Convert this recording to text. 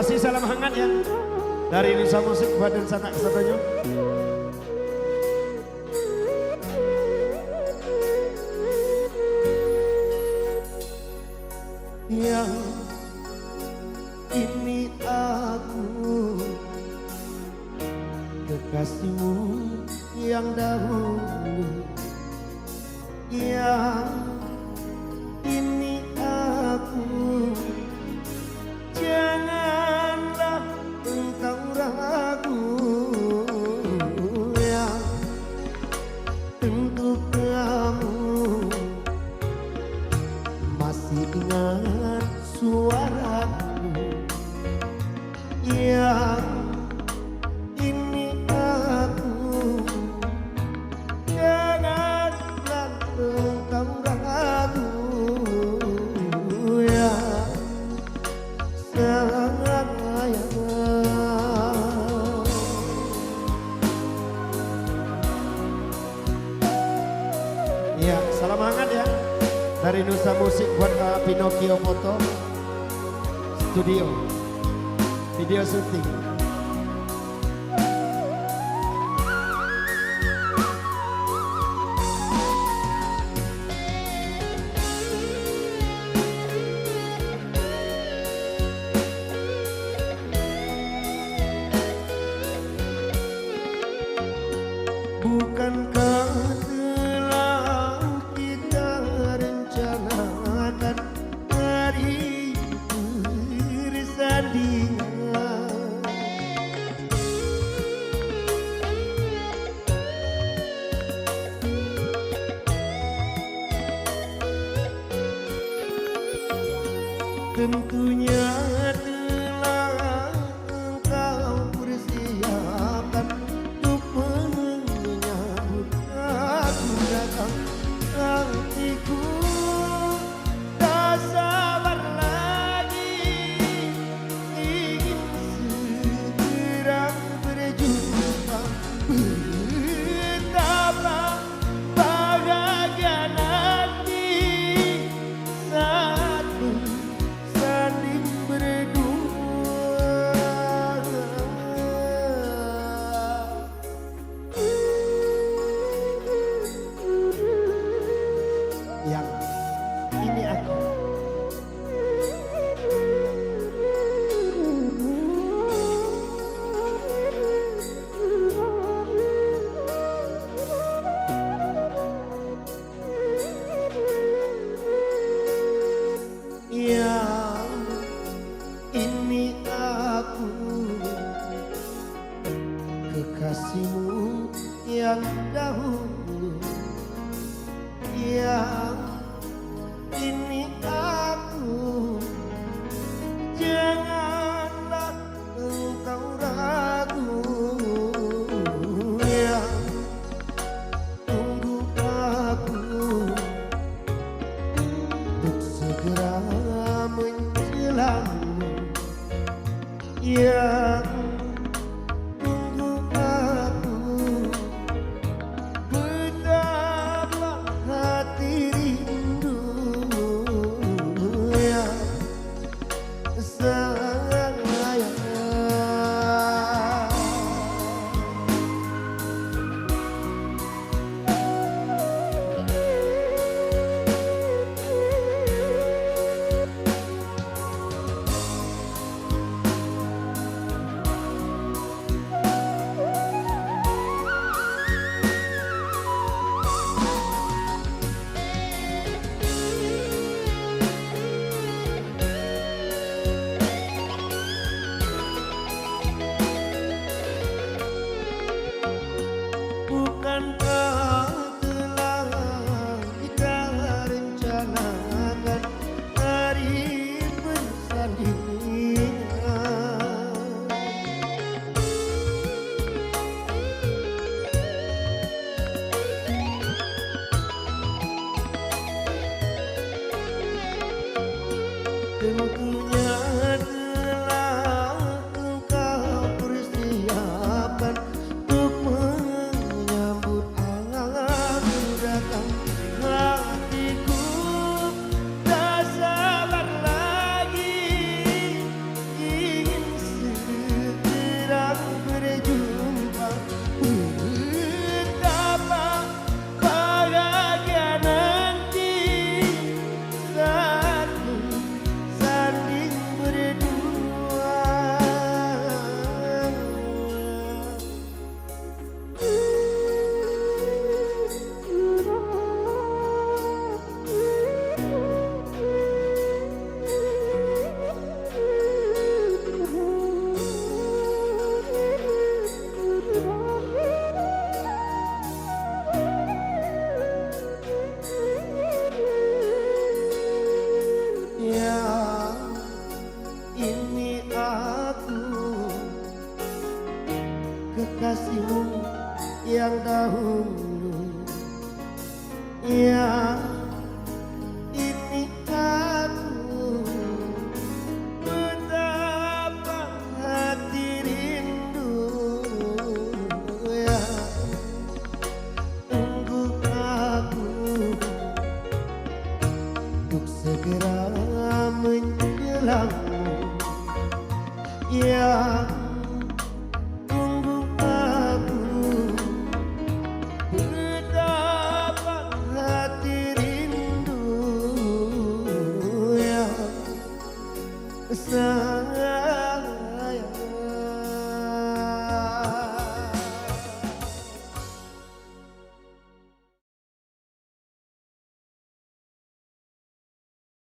kasih salam hangat ya dari Indonesia Musik buat dan sanak saudaranya. Yang ini aku kekasihmu yang dahulu, yang ini aku, janganlah engkau ragu, yang tentu kamu masih ingat suaraku, yang ini aku, janganlah engkau ragu, yang sayang. Ya, salam hangat ya dari Nusa Musik buat Pinocchio Foto Studio video syuting. Bukankah telah kita rencanakan hari bersandingan? Tentunya telah engkau persiapkan untuk menyambut aku datang. Hatiku tak sabar lagi, ingin segera berjumpa. Betapa bahagia nanti saat bersanding berdua. Yang ini aku, yang ini aku, kekasihmu yang dahulu, yang ini aku, janganlah engkau ragu, yang tunggu aku untuk segera menjelangmu, yang tunggu aku betapa hati kekasihmu yang dahulu, ya ini aku betapa hati rindu, ya tunggu aku untuk segera menjelangmu, ya tunggu aku betapa hati rindu, ya